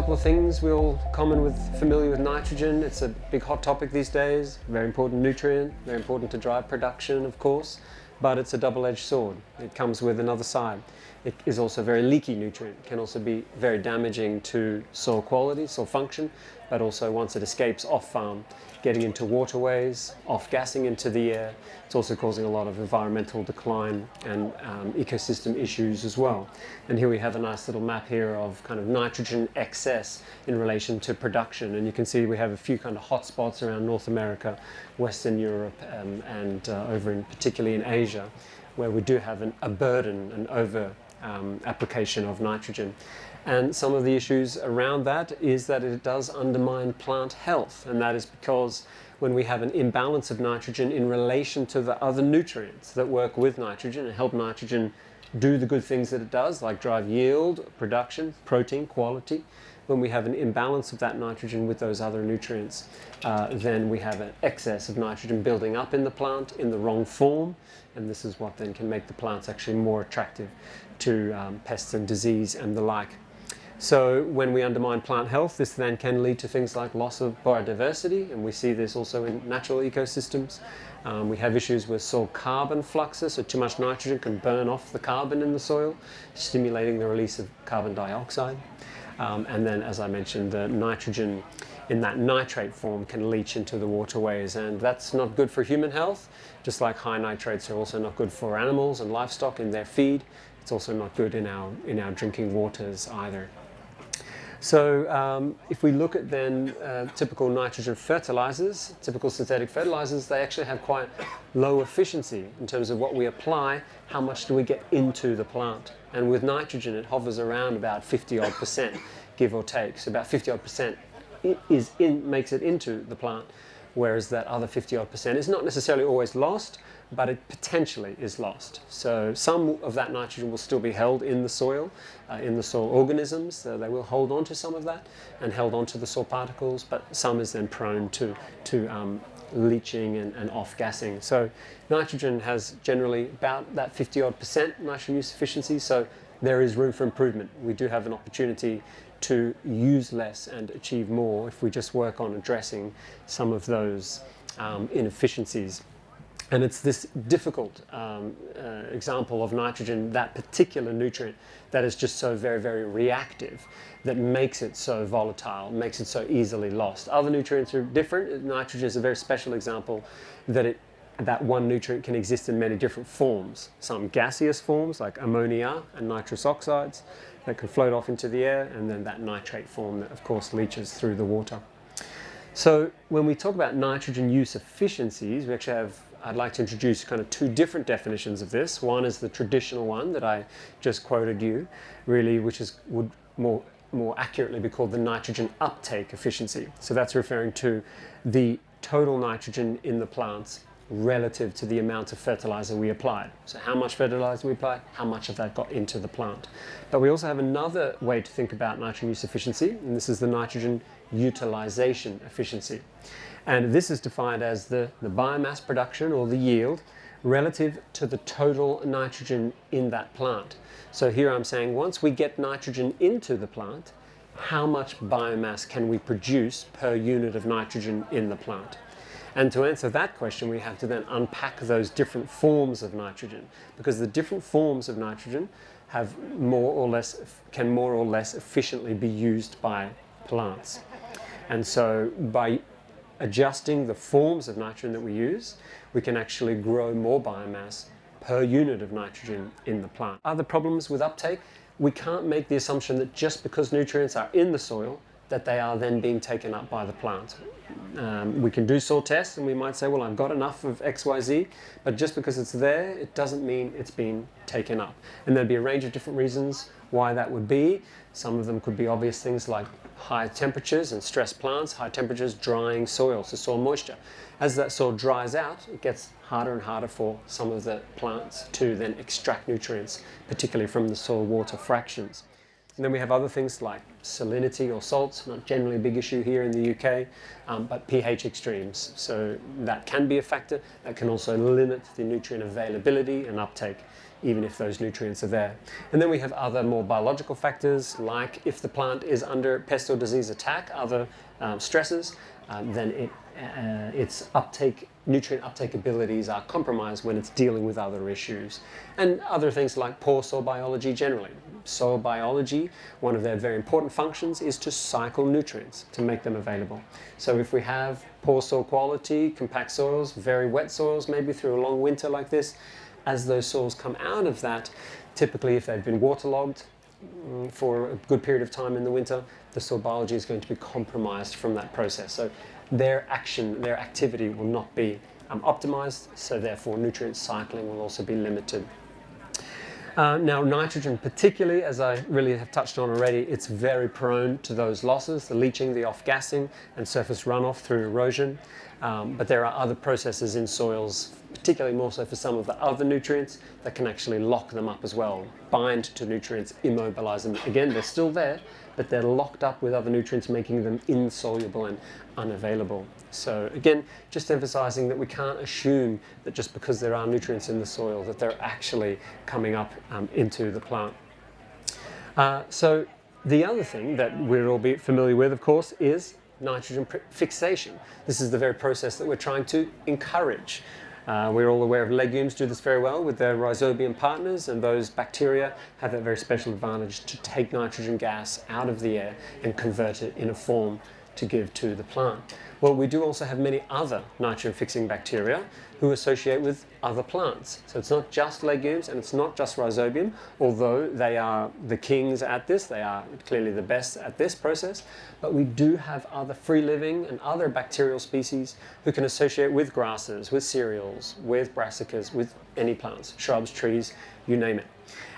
couple of things we're all familiar with nitrogen. It's a big hot topic these days, very important nutrient, very important to drive production, of course, but it's a double-edged sword. It comes with another side. It is also a very leaky nutrient. It can also be very damaging to soil quality, soil function, but also once it escapes off-farm, getting into waterways, off-gassing into the air. It's also causing a lot of environmental decline and ecosystem issues as well. And here we have a nice little map here of kind of nitrogen excess in relation to production. And you can see we have a few kind of hot spots around North America, Western Europe, and over in particularly in Asia, where we do have a burden, an over application of nitrogen. And some of the issues around that is that it does undermine plant health, and that is because when we have an imbalance of nitrogen in relation to the other nutrients that work with nitrogen and help nitrogen do the good things that it does, like drive yield, production, protein, quality, when we have an imbalance of that nitrogen with those other nutrients, then we have an excess of nitrogen building up in the plant in the wrong form, and this is what then can make the plants actually more attractive to pests and disease and the like. So when we undermine plant health, this then can lead to things like loss of biodiversity, and we see this also in natural ecosystems. We have issues with soil carbon fluxes, so too much nitrogen can burn off the carbon in the soil, stimulating the release of carbon dioxide. And then, as I mentioned, the nitrogen in that nitrate form can leach into the waterways, and that's not good for human health, just like high nitrates are also not good for animals and livestock in their feed. It's also not good in our drinking waters either. So if we look at then typical nitrogen fertilizers, typical synthetic fertilizers, they actually have quite low efficiency in terms of what we apply, how much do we get into the plant. And with nitrogen, it hovers around about 50-odd%, give or take. So about 50-odd% makes it into the plant, whereas that other 50-odd% is not necessarily always lost, but it potentially is lost. So some of that nitrogen will still be held in the soil organisms. So they will hold on to some of that and held onto the soil particles, but some is then prone to leaching and off-gassing. So nitrogen has generally about that 50-odd% nitrogen use efficiency, so there is room for improvement. We do have an opportunity to use less and achieve more if we just work on addressing some of those inefficiencies. And it's this difficult example of nitrogen, that particular nutrient, that is just so very, very reactive, that makes it so volatile, makes it so easily lost. Other nutrients are different. Nitrogen is a very special example that one nutrient can exist in many different forms. Some gaseous forms like ammonia and nitrous oxides that can float off into the air, and then that nitrate form that of course leaches through the water. So when we talk about nitrogen use efficiencies, we actually have, I'd like to introduce kind of two different definitions of this. One is the traditional one that I just quoted you, really, which would more accurately be called the nitrogen uptake efficiency. So that's referring to the total nitrogen in the plants relative to the amount of fertilizer we applied. So how much fertilizer we applied, how much of that got into the plant. But we also have another way to think about nitrogen use efficiency, and this is the nitrogen utilization efficiency. And this is defined as the biomass production or the yield relative to the total nitrogen in that plant. So here I'm saying once we get nitrogen into the plant, how much biomass can we produce per unit of nitrogen in the plant? And to answer that question, we have to then unpack those different forms of nitrogen, because the different forms of nitrogen have can more or less efficiently be used by plants. And so by adjusting the forms of nitrogen that we use, we can actually grow more biomass per unit of nitrogen in the plant. Other problems with uptake, we can't make the assumption that just because nutrients are in the soil, that they are then being taken up by the plant. We can do soil tests and we might say, well, I've got enough of XYZ, but just because it's there, it doesn't mean it's been taken up. And there'd be a range of different reasons why that would be. Some of them could be obvious things like high temperatures and stressed plants, high temperatures drying soil, so soil moisture. As that soil dries out, it gets harder and harder for some of the plants to then extract nutrients, particularly from the soil water fractions. And then we have other things like salinity or salts, not generally a big issue here in the UK, but pH extremes. So that can be a factor. That can also limit the nutrient availability and uptake even if those nutrients are there. And then we have other more biological factors, like if the plant is under pest or disease attack, other stresses, then its nutrient uptake abilities are compromised when it's dealing with other issues. And other things like poor soil biology generally. Soil biology, one of their very important functions is to cycle nutrients, to make them available. So if we have poor soil quality, compact soils, very wet soils, maybe through a long winter like this, as those soils come out of that, typically if they've been waterlogged for a good period of time in the winter, the soil biology is going to be compromised from that process. So their activity will not be optimized, so therefore nutrient cycling will also be limited. Now nitrogen particularly, as I really have touched on already, it's very prone to those losses, the leaching, the off-gassing and surface runoff through erosion. But there are other processes in soils, particularly more so for some of the other nutrients, that can actually lock them up as well, bind to nutrients, immobilize them. Again, they're still there, but they're locked up with other nutrients, making them insoluble and unavailable. So again, just emphasizing that we can't assume that just because there are nutrients in the soil that they're actually coming up into the plant. So the other thing that we're all familiar with, of course, is nitrogen fixation. This is the very process that we're trying to encourage. We're all aware of legumes do this very well with their rhizobium partners, and those bacteria have that very special advantage to take nitrogen gas out of the air and convert it in a form to give to the plant. Well, we do also have many other nitrogen fixing bacteria who associate with other plants. So it's not just legumes and it's not just rhizobium, although they are the kings at this, they are clearly the best at this process, but we do have other free living and other bacterial species who can associate with grasses, with cereals, with brassicas, with any plants, shrubs, trees, you name it.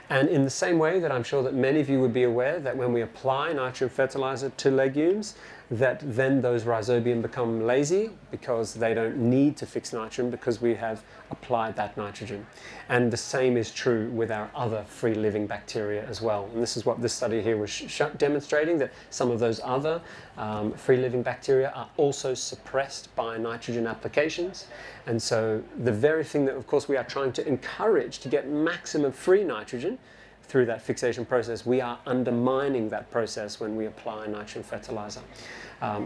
And in the same way that I'm sure that many of you would be aware that when we apply nitrogen fertilizer to legumes, that then those rhizobium become lazy because they don't need to fix nitrogen because we have applied that nitrogen. And the same is true with our other free living bacteria as well. And this is what this study here was demonstrating, that some of those other free living bacteria are also suppressed by nitrogen applications. And so the very thing that of course we are trying to encourage to get maximum free nitrogen through that fixation process, we are undermining that process when we apply nitrogen fertilizer.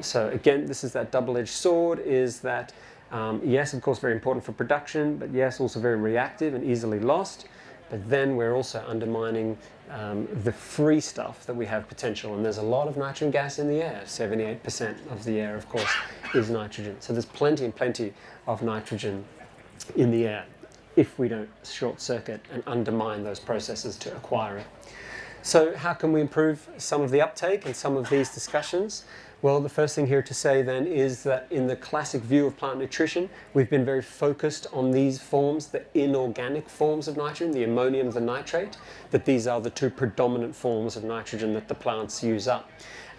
So again, this is that double-edged sword, is that yes, of course, very important for production, but yes, also very reactive and easily lost. But then we're also undermining the free stuff that we have potential. And there's a lot of nitrogen gas in the air. 78% of the air, of course, is nitrogen. So there's plenty and plenty of nitrogen in the air if we don't short circuit and undermine those processes to acquire it. So how can we improve some of the uptake and some of these discussions? Well, the first thing here to say then is that in the classic view of plant nutrition, we've been very focused on these forms, the inorganic forms of nitrogen, the ammonium, the nitrate, that these are the two predominant forms of nitrogen that the plants use up.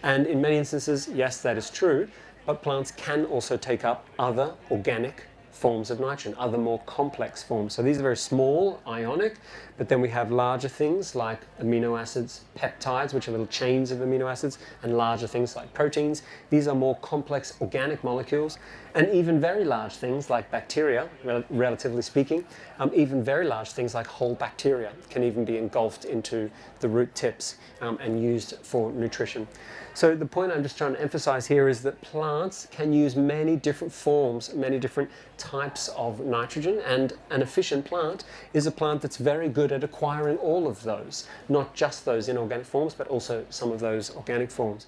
And in many instances, yes, that is true, but plants can also take up other organic forms of nitrogen, other more complex forms. So these are very small, ionic, but then we have larger things like amino acids, peptides, which are little chains of amino acids, and larger things like proteins. These are more complex organic molecules, and even very large things like bacteria, relatively speaking, even very large things like whole bacteria can even be engulfed into the root tips and used for nutrition. So the point I'm just trying to emphasize here is that plants can use many different forms, many different types of nitrogen, and an efficient plant is a plant that's very good at acquiring all of those, not just those inorganic forms, but also some of those organic forms.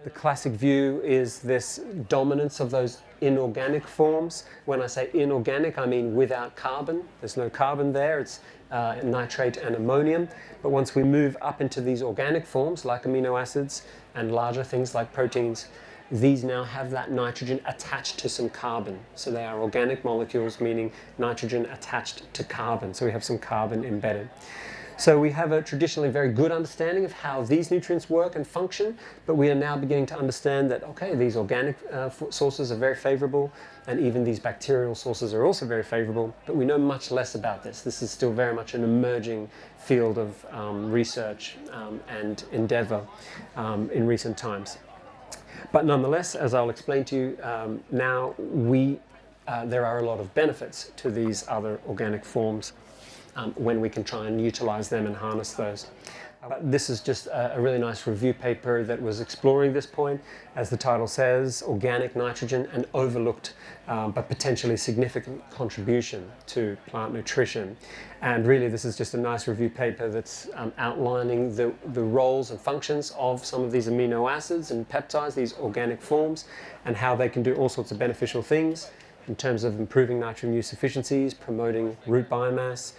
The classic view is this dominance of those inorganic forms. When I say inorganic, I mean without carbon. There's no carbon there, it's nitrate and ammonium. But once we move up into these organic forms, like amino acids and larger things like proteins, these now have that nitrogen attached to some carbon. So they are organic molecules, meaning nitrogen attached to carbon. So we have some carbon embedded. So we have a traditionally very good understanding of how these nutrients work and function, but we are now beginning to understand that, okay, these organic sources are very favorable, and even these bacterial sources are also very favorable, but we know much less about this. This is still very much an emerging field of research and endeavor in recent times. But nonetheless, as I'll explain to you now, there are a lot of benefits to these other organic forms when we can try and utilize them and harness those. This is just a really nice review paper that was exploring this point. As the title says, organic nitrogen, an overlooked but potentially significant contribution to plant nutrition. And really this is just a nice review paper that's outlining the roles and functions of some of these amino acids and peptides, these organic forms, and how they can do all sorts of beneficial things in terms of improving nitrogen use efficiencies, promoting root biomass,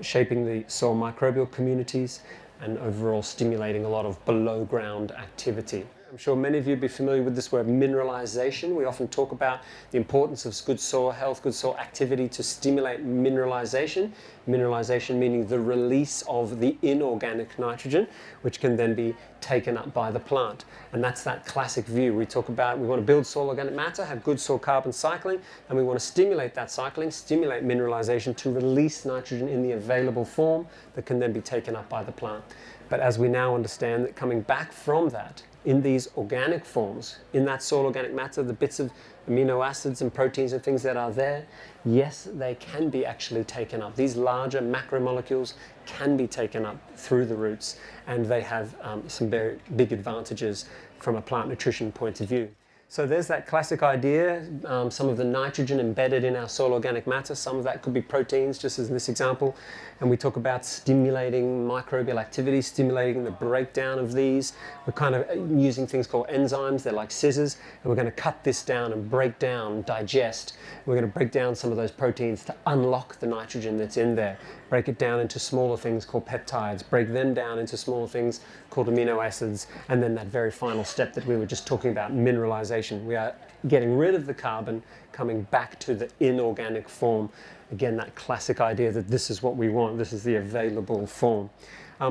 shaping the soil microbial communities, and overall stimulating a lot of below ground activity. I'm sure many of you will be familiar with this word mineralization. We often talk about the importance of good soil health, good soil activity to stimulate mineralization. Mineralization meaning the release of the inorganic nitrogen, which can then be taken up by the plant. And that's that classic view. We talk about we want to build soil organic matter, have good soil carbon cycling, and we want to stimulate that cycling, stimulate mineralization to release nitrogen in the available form that can then be taken up by the plant. But as we now understand that coming back from that, in these organic forms, in that soil organic matter, the bits of amino acids and proteins and things that are there, yes, they can be actually taken up. These larger macromolecules can be taken up through the roots, and they have some very big advantages from a plant nutrition point of view. So there's that classic idea, some of the nitrogen embedded in our soil organic matter, some of that could be proteins, just as in this example, and we talk about stimulating microbial activity, stimulating the breakdown of these. We're kind of using things called enzymes, they're like scissors, and we're going to cut this down and break down, digest. We're going to break down some of those proteins to unlock the nitrogen that's in there, break it down into smaller things called peptides, break them down into smaller things called amino acids, and then that very final step that we were just talking about, mineralization. We are getting rid of the carbon, coming back to the inorganic form. Again, that classic idea that this is what we want, this is the available form.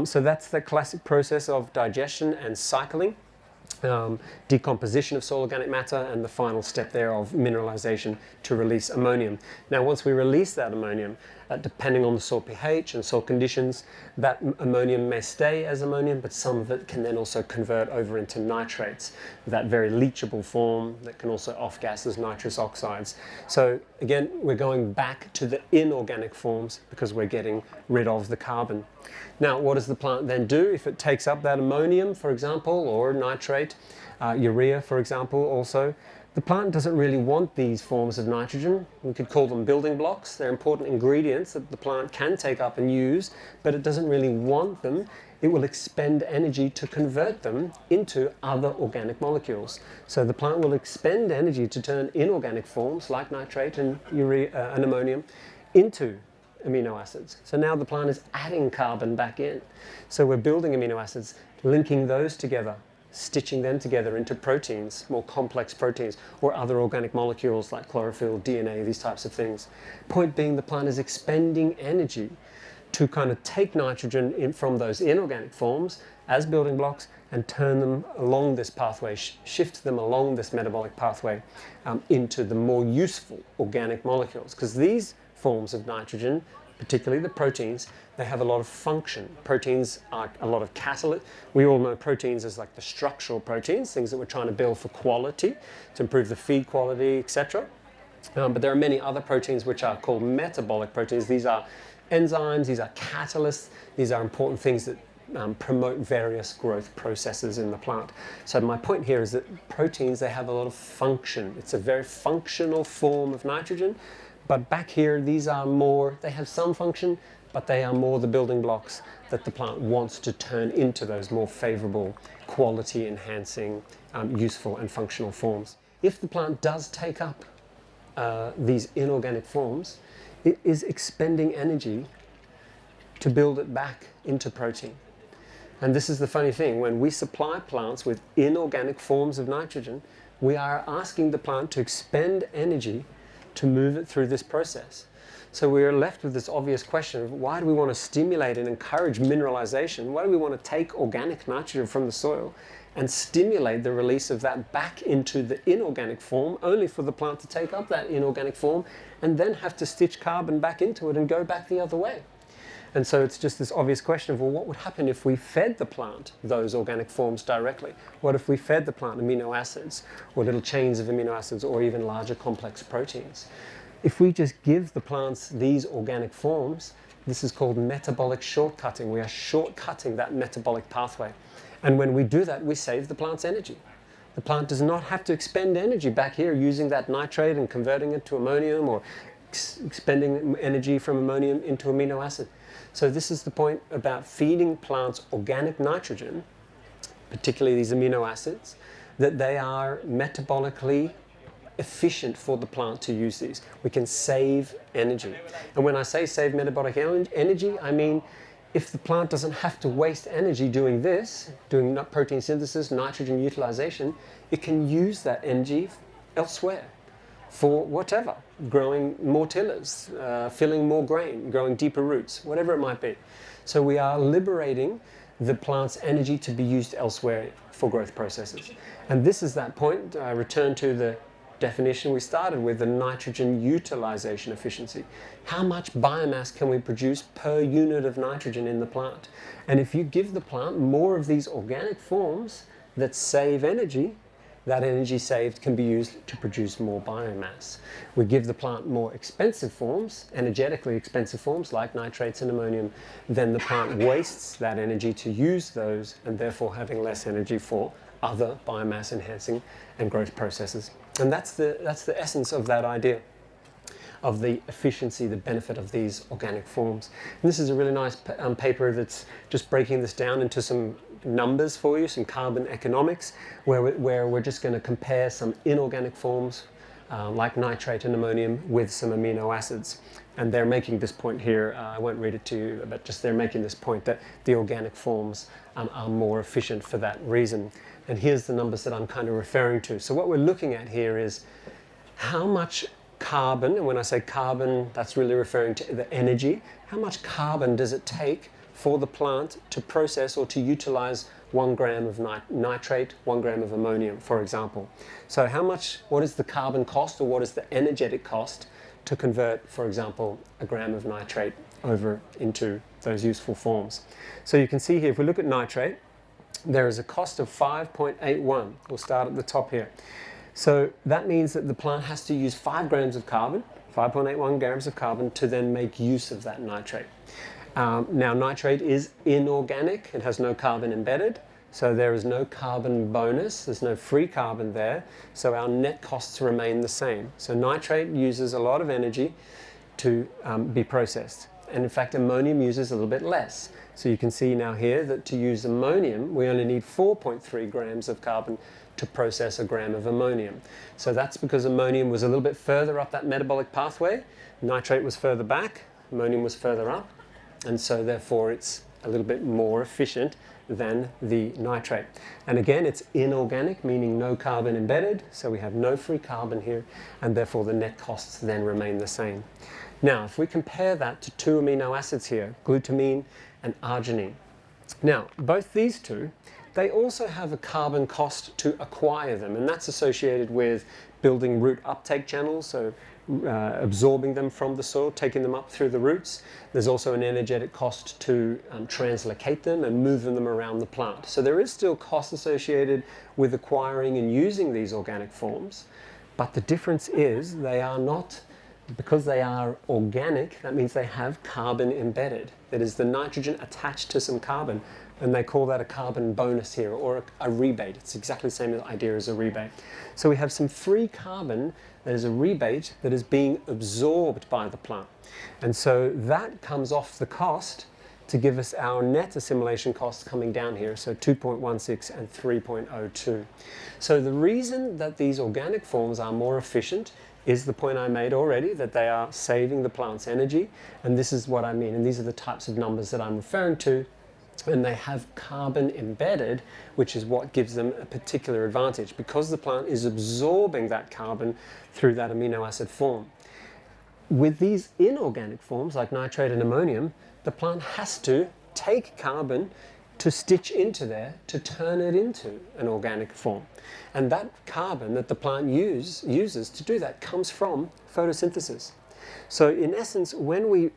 So that's the classic process of digestion and cycling, decomposition of soil organic matter, and the final step there of mineralization to release ammonium. Now, once we release that ammonium, depending on the soil pH and soil conditions, that ammonium may stay as ammonium, but some of it can then also convert over into nitrates, that very leachable form that can also off-gas as nitrous oxides. So again, we're going back to the inorganic forms because we're getting rid of the carbon. Now, what does the plant then do if it takes up that ammonium, for example, or nitrate, urea, for example, also? The plant doesn't really want these forms of nitrogen. We could call them building blocks. They're important ingredients that the plant can take up and use, but it doesn't really want them. It will expend energy to convert them into other organic molecules. So the plant will expend energy to turn inorganic forms like nitrate and urea and ammonium into amino acids. So now the plant is adding carbon back in. So we're building amino acids, linking those together, stitching them together into proteins, more complex proteins, or other organic molecules like chlorophyll, DNA, these types of things. Point being, the plant is expending energy to kind of take nitrogen in from those inorganic forms as building blocks and turn them along this pathway, shift them along this metabolic pathway into the more useful organic molecules. Because these forms of nitrogen, particularly the proteins, they have a lot of function. Proteins are a lot of catalyst. We all know proteins as like the structural proteins, things that we're trying to build for quality, to improve the feed quality, etc. But there are many other proteins which are called metabolic proteins. These are enzymes, these are catalysts, these are important things that promote various growth processes in the plant. So my point here is that proteins, they have a lot of function. It's a very functional form of nitrogen. But back here, these are more, they have some function, but they are more the building blocks that the plant wants to turn into those more favorable, quality enhancing, useful and functional forms. If the plant does take up these inorganic forms, it is expending energy to build it back into protein. And this is the funny thing, when we supply plants with inorganic forms of nitrogen, we are asking the plant to expend energy to move it through this process. So we are left with this obvious question of why do we want to stimulate and encourage mineralization? Why do we want to take organic nitrogen from the soil and stimulate the release of that back into the inorganic form, only for the plant to take up that inorganic form and then have to stitch carbon back into it and go back the other way? And so it's just this obvious question of, well, what would happen if we fed the plant those organic forms directly? What if we fed the plant amino acids, or little chains of amino acids, or even larger complex proteins? If we just give the plants these organic forms, This is called metabolic shortcutting. We are shortcutting that metabolic pathway. And when we do that, we save the plant's energy. The plant does not have to expend energy back here using that nitrate and converting it to ammonium, or expending energy from ammonium into amino acid. So this is the point about feeding plants organic nitrogen, particularly these amino acids, that they are metabolically efficient for the plant to use these. We can save energy. And when I say save metabolic energy, I mean if the plant doesn't have to waste energy doing this, doing protein synthesis, nitrogen utilization, it can use that energy elsewhere for whatever, growing more tillers, filling more grain, growing deeper roots, whatever it might be. So we are liberating the plant's energy to be used elsewhere for growth processes. And this is that point. I return to the definition we started with, the nitrogen utilization efficiency. How much biomass can we produce per unit of nitrogen in the plant? And if you give the plant more of these organic forms that save energy, that energy saved can be used to produce more biomass. We give the plant more expensive forms, energetically expensive forms like nitrates and ammonium, then the plant wastes that energy to use those, and therefore having less energy for other biomass enhancing and growth processes. And that's the essence of that idea of the efficiency, the benefit of these organic forms. And this is a really nice paper that's just breaking this down into some numbers for you, some carbon economics, where we're just going to compare some inorganic forms like nitrate and ammonium with some amino acids. And they're making this point here, I won't read it to you, but just they're making this point that the organic forms are more efficient for that reason. And here's the numbers that I'm kind of referring to. So what we're looking at here is how much carbon, and when I say carbon, that's really referring to the energy, how much carbon does it take for the plant to process or to utilize 1 gram of nitrate, 1 gram of ammonium, for example. So what is the carbon cost, or what is the energetic cost to convert, for example, a gram of nitrate over into those useful forms? So you can see here, if we look at nitrate, there is a cost of 5.81. We'll start at the top here. So that means that the plant has to use 5 grams of carbon, 5.81 grams of carbon, to then make use of that nitrate. Now nitrate is inorganic, it has no carbon embedded, so there is no carbon bonus, there's no free carbon there, so our net costs remain the same. So nitrate uses a lot of energy to be processed, and in fact ammonium uses a little bit less. So you can see now here that to use ammonium we only need 4.3 grams of carbon to process a gram of ammonium. So that's because ammonium was a little bit further up that metabolic pathway, nitrate was further back, ammonium was further up, and so therefore it's a little bit more efficient than the nitrate. And again, it's inorganic, meaning no carbon embedded, so we have no free carbon here, and therefore the net costs then remain the same. Now, if we compare that to 2 amino acids here, glutamine and arginine. Now, both these two, they also have a carbon cost to acquire them, and that's associated with building root uptake channels, so absorbing them from the soil, taking them up through the roots. There's also an energetic cost to translocate them and move them around the plant. So there is still cost associated with acquiring and using these organic forms, but the difference is they are not, because they are organic, that means they have carbon embedded. That is the nitrogen attached to some carbon, and they call that a carbon bonus here, or a rebate. It's exactly the same idea as a rebate. So we have some free carbon that is a rebate that is being absorbed by the plant. And so that comes off the cost to give us our net assimilation costs coming down here, so 2.16 and 3.02. So the reason that these organic forms are more efficient is the point I made already, that they are saving the plant's energy, and this is what I mean, and these are the types of numbers that I'm referring to, and they have carbon embedded, which is what gives them a particular advantage, because the plant is absorbing that carbon through that amino acid form. With these inorganic forms, like nitrate and ammonium, the plant has to take carbon to stitch into there to turn it into an organic form. And that carbon that the plant uses to do that comes from photosynthesis. So in essence, when we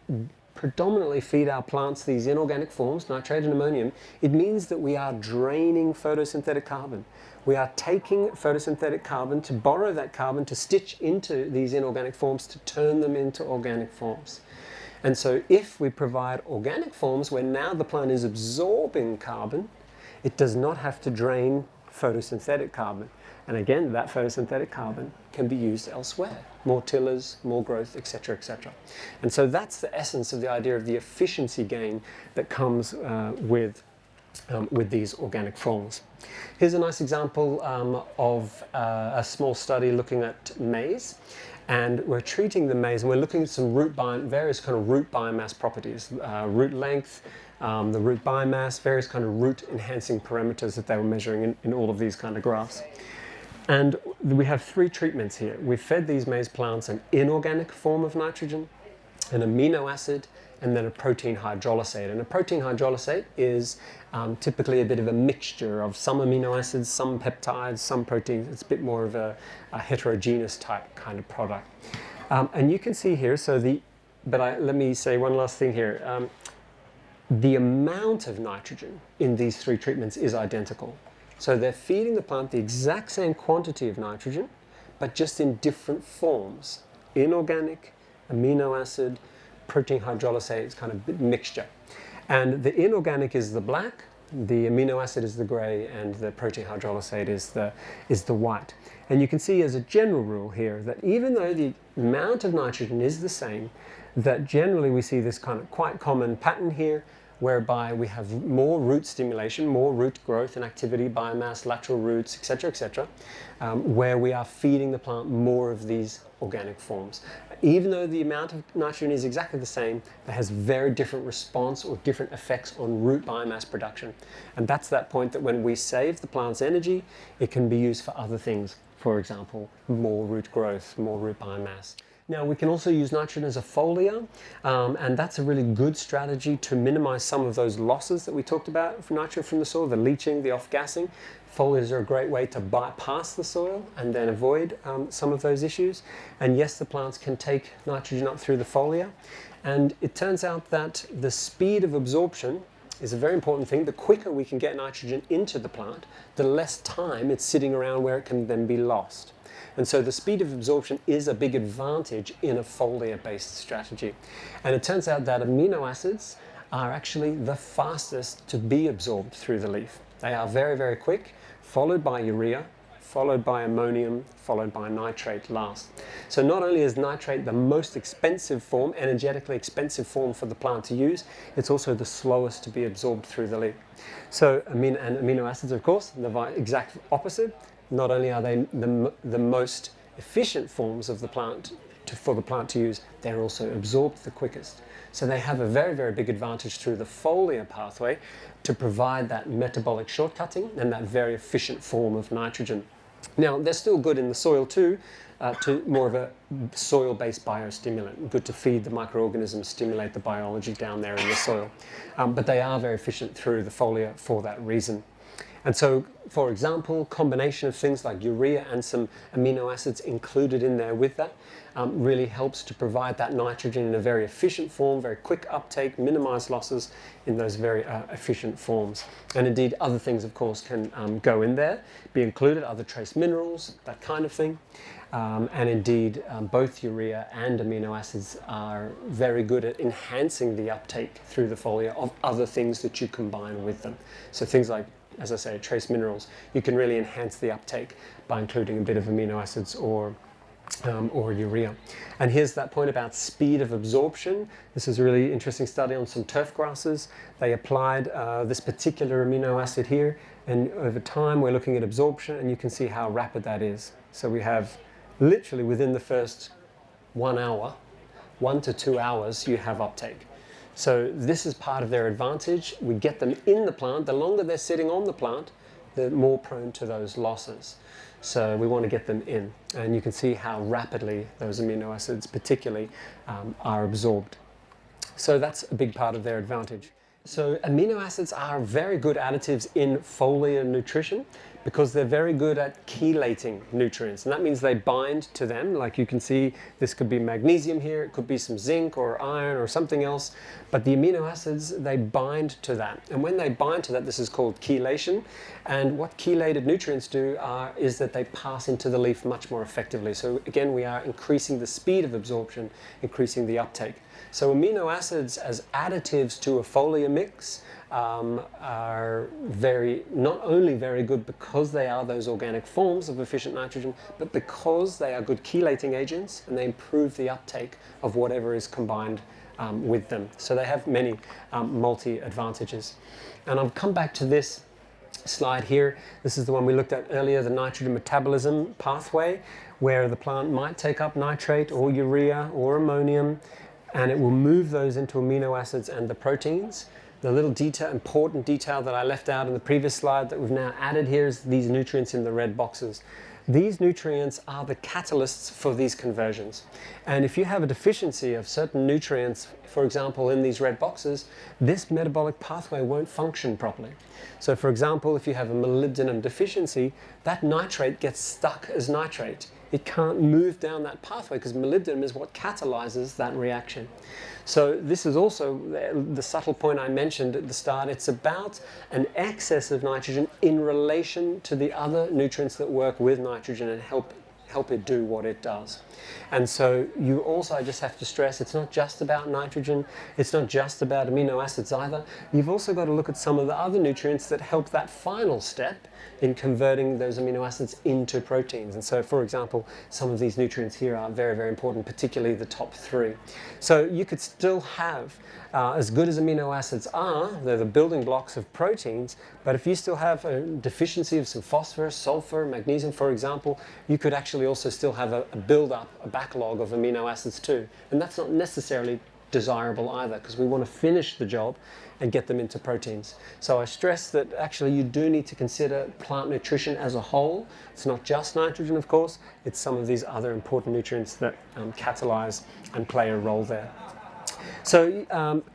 predominantly feed our plants these inorganic forms, nitrate and ammonium, it means that we are draining photosynthetic carbon. We are taking photosynthetic carbon to borrow that carbon to stitch into these inorganic forms to turn them into organic forms. And so if we provide organic forms where now the plant is absorbing carbon, it does not have to drain photosynthetic carbon. And again, that photosynthetic carbon can be used elsewhere. More tillers, more growth, etc., etc. And so that's the essence of the idea of the efficiency gain that comes with these organic forms. Here's a nice example of a small study looking at maize. And we're treating the maize, and we're looking at some various kind of root biomass properties, root length, the root biomass, various kind of root enhancing parameters that they were measuring in all of these kind of graphs. And we have 3 treatments here. We've fed these maize plants an inorganic form of nitrogen, an amino acid, and then a protein hydrolysate. And a protein hydrolysate is typically a bit of a mixture of some amino acids, some peptides, some proteins. It's a bit more of a heterogeneous type kind of product. And you can see here, let me say one last thing here. The amount of nitrogen in these 3 treatments is identical. So they're feeding the plant the exact same quantity of nitrogen, but just in different forms. Inorganic, amino acid, protein hydrolysate, it's kind of a mixture. And the inorganic is the black, the amino acid is the gray, and the protein hydrolysate is the white. And you can see as a general rule here that even though the amount of nitrogen is the same, that generally we see this kind of quite common pattern here, whereby we have more root stimulation, more root growth and activity, biomass, lateral roots, etc., where we are feeding the plant more of these organic forms. Even though the amount of nitrogen is exactly the same, that has very different response or different effects on root biomass production. And that's that point that when we save the plant's energy, it can be used for other things. For example, more root growth, more root biomass. Now we can also use nitrogen as a foliar, and that's a really good strategy to minimize some of those losses that we talked about from nitrogen from the soil, the leaching, the off-gassing. Foliars are a great way to bypass the soil and then avoid some of those issues. And yes, the plants can take nitrogen up through the foliar. And it turns out that the speed of absorption is a very important thing. The quicker we can get nitrogen into the plant, the less time it's sitting around where it can then be lost. And so the speed of absorption is a big advantage in a foliar-based strategy. And it turns out that amino acids are actually the fastest to be absorbed through the leaf. They are very, very quick, followed by urea, followed by ammonium, followed by nitrate last. So not only is nitrate the most expensive form, energetically expensive form for the plant to use, it's also the slowest to be absorbed through the leaf. So amino acids, of course, the exact opposite. Not only are they the most efficient forms of the plant for the plant to use, they're also absorbed the quickest. So they have a very, very big advantage through the foliar pathway to provide that metabolic shortcutting and that very efficient form of nitrogen. Now, they're still good in the soil too, to more of a soil-based biostimulant, good to feed the microorganisms, stimulate the biology down there in the soil. But they are very efficient through the foliar for that reason. And so, for example, combination of things like urea and some amino acids included in there with that really helps to provide that nitrogen in a very efficient form, very quick uptake, minimize losses in those very efficient forms. And indeed, other things, of course, can go in there, be included, other trace minerals, that kind of thing. And indeed, both urea and amino acids are very good at enhancing the uptake through the foliar of other things that you combine with them. So things like, as I say, trace minerals, you can really enhance the uptake by including a bit of amino acids or urea. And here's that point about speed of absorption. This is a really interesting study on some turf grasses. They applied this particular amino acid here, and over time we're looking at absorption, and you can see how rapid that is. So we have literally within the first 1 hour, 1 to 2 hours, you have uptake. So this is part of their advantage. We get them in the plant. The longer they're sitting on the plant, the more prone to those losses. So we want to get them in. And you can see how rapidly those amino acids particularly are absorbed. So that's a big part of their advantage. So amino acids are very good additives in foliar nutrition because they're very good at chelating nutrients. And that means they bind to them. Like you can see, this could be magnesium here, it could be some zinc or iron or something else. But the amino acids, they bind to that. And when they bind to that, this is called chelation. And what chelated nutrients do is that they pass into the leaf much more effectively. So again, we are increasing the speed of absorption, increasing the uptake. So amino acids as additives to a foliar mix are not only very good because they are those organic forms of efficient nitrogen, but because they are good chelating agents and they improve the uptake of whatever is combined with them. So they have many multi-advantages. And I'll come back to this slide here. This is the one we looked at earlier, the nitrogen metabolism pathway, where the plant might take up nitrate or urea or ammonium, and it will move those into amino acids and the proteins. The little important detail that I left out in the previous slide that we've now added here is these nutrients in the red boxes. These nutrients are the catalysts for these conversions. And if you have a deficiency of certain nutrients, for example, in these red boxes, this metabolic pathway won't function properly. So for example, if you have a molybdenum deficiency, that nitrate gets stuck as nitrate. It can't move down that pathway because molybdenum is what catalyzes that reaction. So this is also the subtle point I mentioned at the start. It's about an excess of nitrogen in relation to the other nutrients that work with nitrogen and help it do what it does. And so you also just have to stress it's not just about nitrogen, it's not just about amino acids either. You've also got to look at some of the other nutrients that help that final step in converting those amino acids into proteins. And so, for example, some of these nutrients here are very, very important, particularly the top three. So you could still have, as good as amino acids are, they're the building blocks of proteins, but if you still have a deficiency of some phosphorus, sulfur, magnesium, for example, you could actually also still have a build-up, a backlog of amino acids too. And that's not necessarily desirable either, because we want to finish the job and get them into proteins. So I stress that actually you do need to consider plant nutrition as a whole. It's not just nitrogen, of course, it's some of these other important nutrients that catalyze and play a role there. So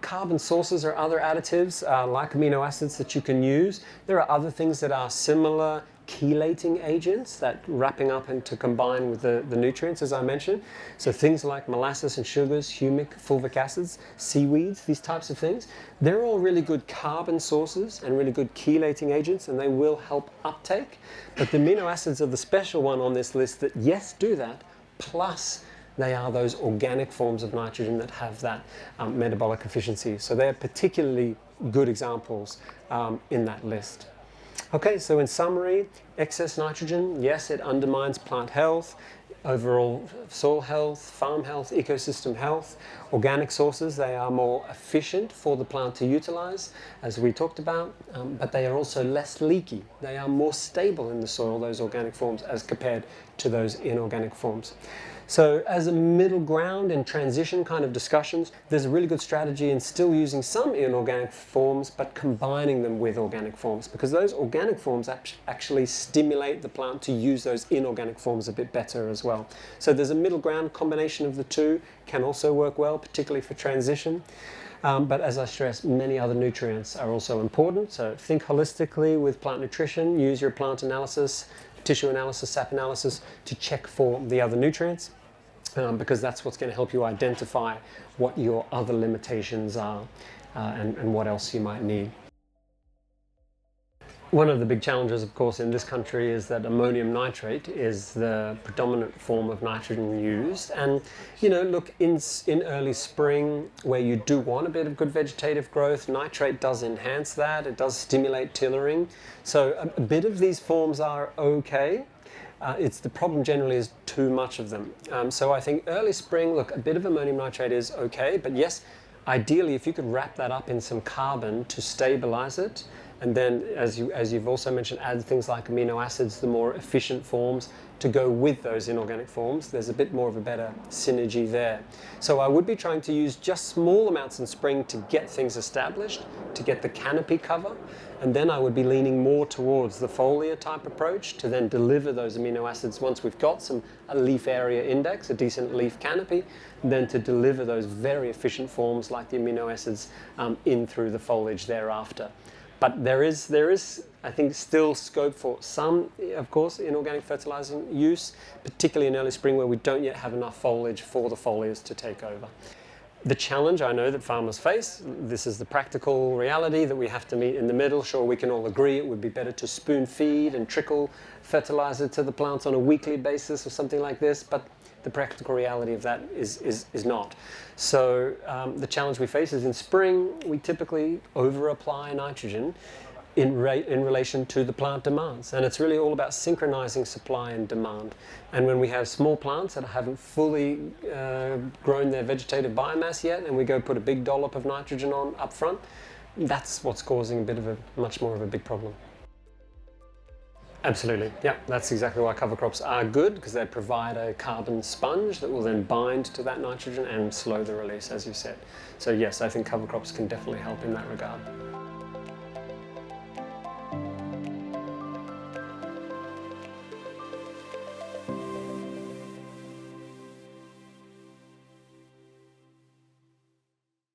carbon sources are other additives like amino acids that you can use. There are other things that are similar chelating agents that wrapping up and to combine with the nutrients, as I mentioned. So things like molasses and sugars, humic, fulvic acids, seaweeds, these types of things, they're all really good carbon sources and really good chelating agents, and they will help uptake. But the amino acids are the special one on this list that, yes, do that, plus they are those organic forms of nitrogen that have that metabolic efficiency. So they're particularly good examples in that list. Okay, so in summary, excess nitrogen, yes, it undermines plant health, overall soil health, farm health, ecosystem health. Organic sources, they are more efficient for the plant to utilize, as we talked about, but they are also less leaky. They are more stable in the soil, those organic forms, as compared to those inorganic forms. So as a middle ground in transition kind of discussions, there's a really good strategy in still using some inorganic forms, but combining them with organic forms, because those organic forms actually stimulate the plant to use those inorganic forms a bit better as well. So there's a middle ground combination of the two, can also work well, particularly for transition. But as I stress, many other nutrients are also important. So think holistically with plant nutrition, use your plant analysis, tissue analysis, sap analysis to check for the other nutrients, because that's what's going to help you identify what your other limitations are and what else you might need. One of the big challenges, of course, in this country is that ammonium nitrate is the predominant form of nitrogen used. And, you know, look, in early spring, where you do want a bit of good vegetative growth, nitrate does enhance that. It does stimulate tillering. So a bit of these forms are okay. It's the problem generally is too much of them. So I think early spring, look, a bit of ammonium nitrate is okay. But yes, ideally, if you could wrap that up in some carbon to stabilize it, and then, as you've also mentioned, add things like amino acids, the more efficient forms, to go with those inorganic forms. There's a bit more of a better synergy there. So I would be trying to use just small amounts in spring to get things established, to get the canopy cover, and then I would be leaning more towards the foliar type approach to then deliver those amino acids once we've got a leaf area index, a decent leaf canopy, then to deliver those very efficient forms like the amino acids in through the foliage thereafter. But there is, I think, still scope for some, of course, inorganic fertilizing use, particularly in early spring where we don't yet have enough foliage for the foliars to take over. The challenge I know that farmers face, this is the practical reality that we have to meet in the middle. Sure, we can all agree it would be better to spoon feed and trickle fertilizer to the plants on a weekly basis or something like this, but the practical reality of that is not. So the challenge we face is in spring, we typically over-apply nitrogen in relation to the plant demands. And it's really all about synchronizing supply and demand. And when we have small plants that haven't fully grown their vegetative biomass yet, and we go put a big dollop of nitrogen on up front, that's what's causing a bit of much more of a big problem. Absolutely, yeah, that's exactly why cover crops are good, because they provide a carbon sponge that will then bind to that nitrogen and slow the release, as you said. So yes, I think cover crops can definitely help in that regard.